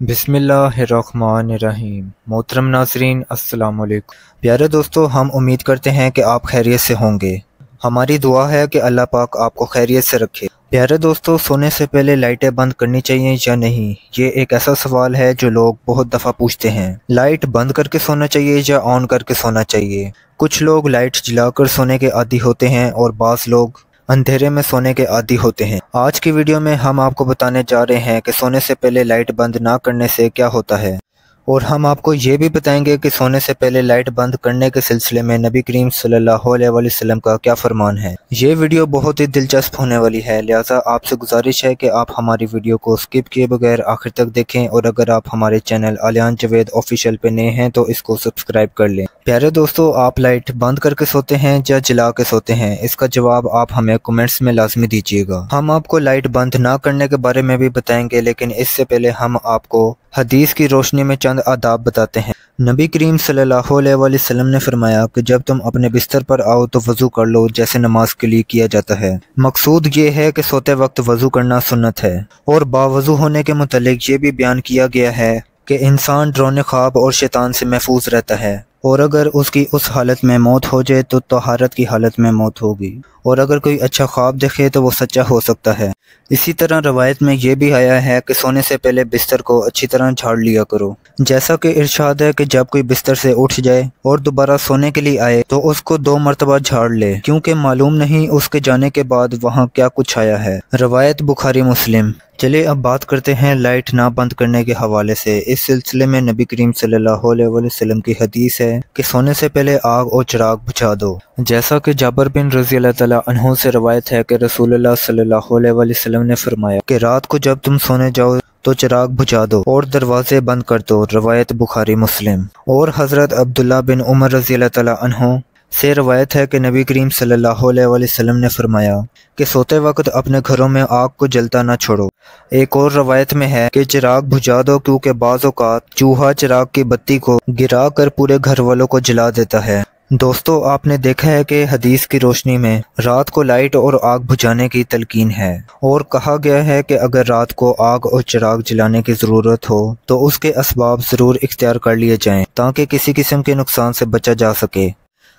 बिस्मिल्लाहिर्रहमानिर्रहीम। मोहतरम नाज़रीन, अस्सलाम वालेकुम। प्यारे दोस्तों, हम उम्मीद करते हैं कि आप खैरियत से होंगे। हमारी दुआ है कि अल्लाह पाक आपको खैरियत से रखे। प्यारे दोस्तों, सोने से पहले लाइटें बंद करनी चाहिए या नहीं, ये एक ऐसा सवाल है जो लोग बहुत दफ़ा पूछते हैं। लाइट बंद करके सोना चाहिए या ऑन करके सोना चाहिए? कुछ लोग लाइट जलाकर सोने के आदी होते हैं और बाज़ लोग अंधेरे में सोने के आदी होते हैं। आज की वीडियो में हम आपको बताने जा रहे हैं कि सोने से पहले लाइट बंद ना करने से क्या होता है, और हम आपको ये भी बताएंगे कि सोने से पहले लाइट बंद करने के सिलसिले में नबी करीम सल्लल्लाहु अलैहि वसल्लम का क्या फरमान है। ये वीडियो बहुत ही दिलचस्प होने वाली है, लिहाजा आपसे गुजारिश है कि आप हमारी वीडियो को स्किप किए बगैर आखिर तक देखें, और अगर आप हमारे चैनल आलियान जवेद ऑफिशियल पे नए हैं तो इसको सब्सक्राइब कर लें। प्यारे दोस्तों, आप लाइट बंद करके सोते हैं या जला के सोते हैं? इसका जवाब आप हमें कमेंट्स में लाजमी दीजिएगा। हम आपको लाइट बंद ना करने के बारे में भी बताएंगे, लेकिन इससे पहले हम आपको हदीस की रोशनी में चंद आदाब बताते हैं। नबी करीम सल्लल्लाहु अलैहि वसल्लम ने फरमाया कि जब तुम अपने बिस्तर पर आओ तो वज़ू कर लो, जैसे नमाज के लिए किया जाता है। मकसूद ये है कि सोते वक्त वज़ू करना सुन्नत है, और बावज़ू होने के मुतालिक ये भी बयान किया गया है कि इंसान डरावने ख्वाब और शैतान से महफूज रहता है, और अगर उसकी उस हालत में मौत हो जाए तो तहारत की हालत में मौत होगी, और अगर कोई अच्छा ख्वाब देखे तो वो सच्चा हो सकता है। इसी तरह रवायत में ये भी आया है कि सोने से पहले बिस्तर को अच्छी तरह झाड़ लिया करो। जैसा कि इरशाद है कि जब कोई बिस्तर से उठ जाए और दोबारा सोने के लिए आए तो उसको 2 मरतबा झाड़ ले, क्योंकि मालूम नहीं उसके जाने के बाद वहाँ क्या कुछ आया है। रवायत बुखारी मुस्लिम। चलिए अब बात करते हैं लाइट ना बंद करने के हवाले से। इस सिलसिले में नबी करीम सल्लल्लाहु अलैहि वसल्लम की हदीस है कि सोने से पहले आग और चिराग बुझा दो। जैसा कि जाबिर बिन रज़ी अल्लाह तआला अन्हु से रवायत है कि रसूलुल्लाह सल्लल्लाहु अलैहि वसल्लम ने फरमाया कि रात को जब तुम सोने जाओ तो चिराग बुझा दो और दरवाजे बंद कर दो। रवायत बुखारी मुस्लिम। और हज़रत अब्दुल्ला बिन उमर रज़ी अल्लाह तआला अन्हु से रवायत है कि नबी करीम सल्लल्लाहु अलैहि वसल्लम ने फरमाया कि सोते वक्त अपने घरों में आग को जलता ना छोड़ो। एक और रवायत में है कि चिराग बुझा दो, क्योंकि बाज़ औक़ात चूहा चिराग की बत्ती को गिरा कर पूरे घर वालों को जला देता है। दोस्तों, आपने देखा है कि हदीस की रोशनी में रात को लाइट और आग बुझाने की तलकीन है, और कहा गया है कि अगर रात को आग और चिराग जलाने की ज़रूरत हो तो उसके असबाब ज़रूर इख्तियार कर लिए जाएं, ताकि किसी किस्म के नुकसान से बचा जा सके।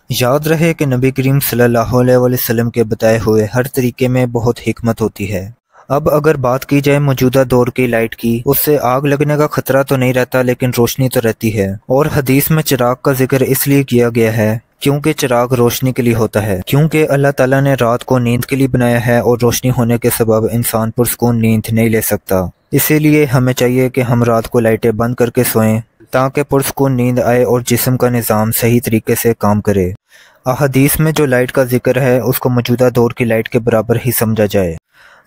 याद रहे कि नबी करीम सल्लल्लाहु अलैहि वसल्लम के बताए हुए हर तरीके में बहुत हिकमत होती है। अब अगर बात की जाए मौजूदा दौर की लाइट की, उससे आग लगने का खतरा तो नहीं रहता, लेकिन रोशनी तो रहती है। और हदीस में चिराग का जिक्र इसलिए किया गया है क्योंकि चिराग रोशनी के लिए होता है, क्योंकि अल्लाह ताला ने रात को नींद के लिए बनाया है, और रोशनी होने के सबब इंसान पुरसकून नींद नहीं ले सकता। इसीलिए हमें चाहिए कि हम रात को लाइटें बंद करके सोएं, ताकि पुरसकून नींद आए और जिस्म का निज़ाम सही तरीके से काम करे। अहदीस में जो लाइट का जिक्र है उसको मौजूदा दौर की लाइट के बराबर ही समझा जाए।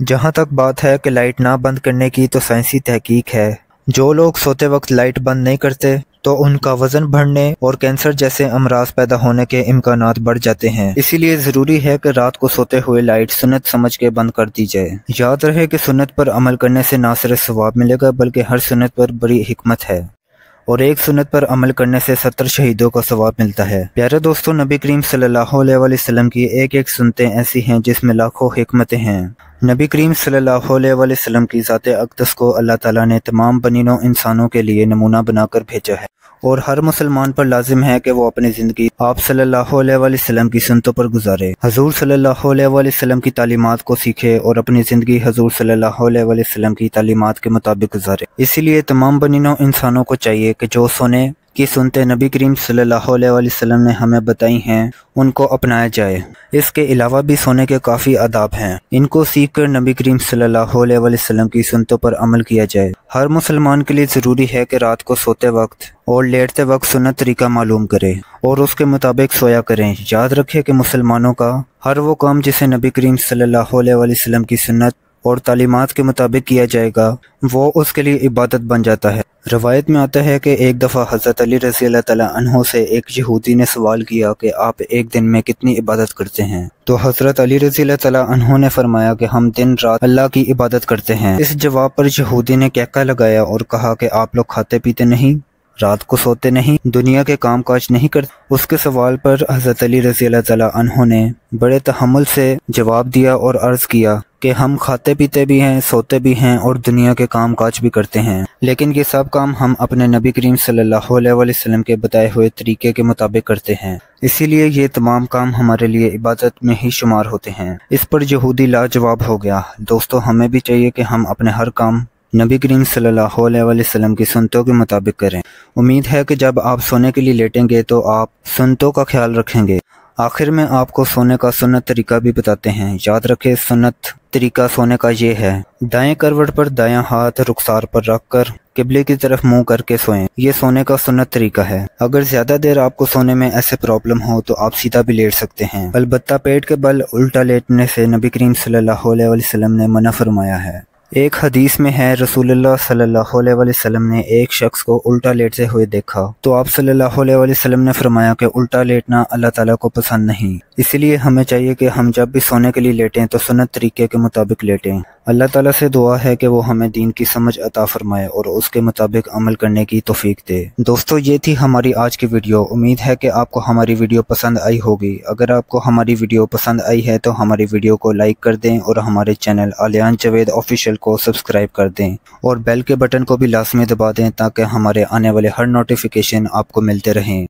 जहाँ तक बात है कि लाइट ना बंद करने की, तो साइंसी तहकीक है जो लोग सोते वक्त लाइट बंद नहीं करते तो उनका वजन बढ़ने और कैंसर जैसे अमराज पैदा होने के इम्कानात बढ़ जाते हैं। इसीलिए ज़रूरी है कि रात को सोते हुए लाइट सुन्नत समझ के बंद कर दी जाए। याद रहे कि सुन्नत पर अमल करने से ना सिर्फ सवाब मिलेगा, बल्कि हर सुन्नत पर बड़ी हिकमत है, और एक सुन्नत पर अमल करने से 70 शहीदों का सवाब मिलता है। प्यारे दोस्तों, नबी करीम सल्लल्लाहु अलैहि वसल्लम की एक एक सुन्नतें ऐसी हैं जिसमें लाखों हिकमतें हैं। नबी करीम सल्लल्लाहु अलैहि वसल्लम की ज़ात अक़दस को अल्लाह ताला ने तमाम बनीनों इंसानों के लिए नमूना बनाकर भेजा है, और हर मुसलमान पर लाजिम है कि वो अपनी ज़िंदगी आप सल्लल्लाहु अलैहि वसल्लम की सुन्नतों पर गुजारे, हजूर सल्लल्लाहु अलैहि वसल्लम की तालीमात को सीखे और अपनी ज़िंदगी हजूर सल्लल्लाहु अलैहि वसल्लम की तालीमात के मुताबिक गुजारे। इसीलिए तमाम बनीनों इंसानों को चाहिए कि जो सोने की सुनते नबी करीम सल्लल्लाहु अलैहि वसल्लम ने हमें बताई हैं उनको अपनाया जाए। इसके अलावा भी सोने के काफ़ी आदाब हैं, इनको सीख कर नबी करीम सल्लल्लाहु अलैहि वसल्लम की सुन्नतों पर अमल किया जाए। हर मुसलमान के लिए ज़रूरी है कि रात को सोते वक्त और लेटते वक्त सुन्नत तरीका मालूम करे और उसके मुताबिक सोया करें। याद रखें कि मुसलमानों का हर वो काम जिसे नबी करीम सल्लल्लाहु अलैहि वसल्लम की सुन्नत और तालीमात के मुताबिक किया जाएगा, वो उसके लिए इबादत बन जाता है। रवायत में आता है कि एक दफ़ा हज़रत अली रज़ी अल्लाह तआला अन्हु से एक यहूदी ने सवाल किया कि आप एक दिन में कितनी इबादत करते हैं? तो हज़रत अली रज़ी अल्लाह तआला अन्हु ने फरमाया कि हम दिन रात अल्लाह की इबादत करते हैं। इस जवाब पर यहूदी ने कहका लगाया और कहा कि आप लोग खाते पीते नहीं? رات کو سوتے نہیں، دنیا کے کام کاج نہیں کرتے؟ اس کے سوال پر حضرت علی رضی اللہ تعالیٰ عنہ نے بڑے تحمل سے جواب دیا اور عرض کیا کہ ہم کھاتے پیتے بھی ہیں، سوتے بھی ہیں اور دنیا کے کام کاج بھی کرتے ہیں، لیکن یہ سب کام ہم اپنے نبی کریم صلی اللہ علیہ وسلم کے بتائے ہوئے طریقے کے مطابق کرتے ہیں، اسی لیے یہ تمام کام ہمارے لیے عبادت میں ہی شمار ہوتے ہیں۔ اس پر یہودی لاجواب ہو گیا۔ دوستو، ہمیں بھی چاہیے کہ ہم اپنے ہر کام نبی کریم صلی اللہ علیہ وسلم کی سنتوں کے مطابق کریں۔ امید ہے کہ جب آپ سونے کے لیے لیٹیں گے تو آپ سنتوں کا خیال رکھیں گے۔ آخر میں آپ کو سونے کا سنت طریقہ بھی بتاتے ہیں۔ یاد رکھیں، سنت طریقہ سونے کا یہ ہے: دائیں کروٹ پر دایاں ہاتھ رخسار پر رکھ کر قبلے کی طرف منہ کر کے سوئیں۔ یہ سونے کا سنت طریقہ ہے۔ اگر زیادہ دیر آپ کو سونے میں ایسے پرابلم ہو تو آپ سیدھا بھی لیٹ سکتے ہیں، البتہ پیٹ کے بل الٹا لیٹنے سے نبی کریم صلی اللہ علیہ وسلم نے منع فرمایا ہے۔ ایک حدیث میں ہے، رسول اللہ صلی اللہ علیہ وسلم نے ایک شخص کو الٹا لیٹتے ہوئے دیکھا تو آپ صلی اللہ علیہ وسلم نے فرمایا کہ الٹا لیٹنا اللہ تعالیٰ کو پسند نہیں، اسی لیے ہمیں چاہیے کہ ہم جب بھی سونے کے لیے لیٹیں تو سنت طریقے کے مطابق لیٹیں۔ اللہ تعالیٰ سے دعا ہے کہ وہ ہمیں دین کی سمجھ عطا فرمائے اور اس کے مطابق عمل کرنے کی توفیق دے۔ دوستو، یہ تھی ہماری آج کی ویڈیو۔ امید ہے کہ آپ کو ہماری ویڈیو پسند آئی ہوگی۔ اگر آپ کو ہماری ویڈیو پسند آئی ہے تو ہماری ویڈیو کو لائک کر دیں اور ہمارے چینل علیان جاوید آفیشیل کو سبسکرائب کر دیں اور بیل کے بٹن کو بھی لازمی دبا دیں تاکہ ہمارے آنے والے ہر نوٹیفیکیشن آپ کو ملتے رہیں۔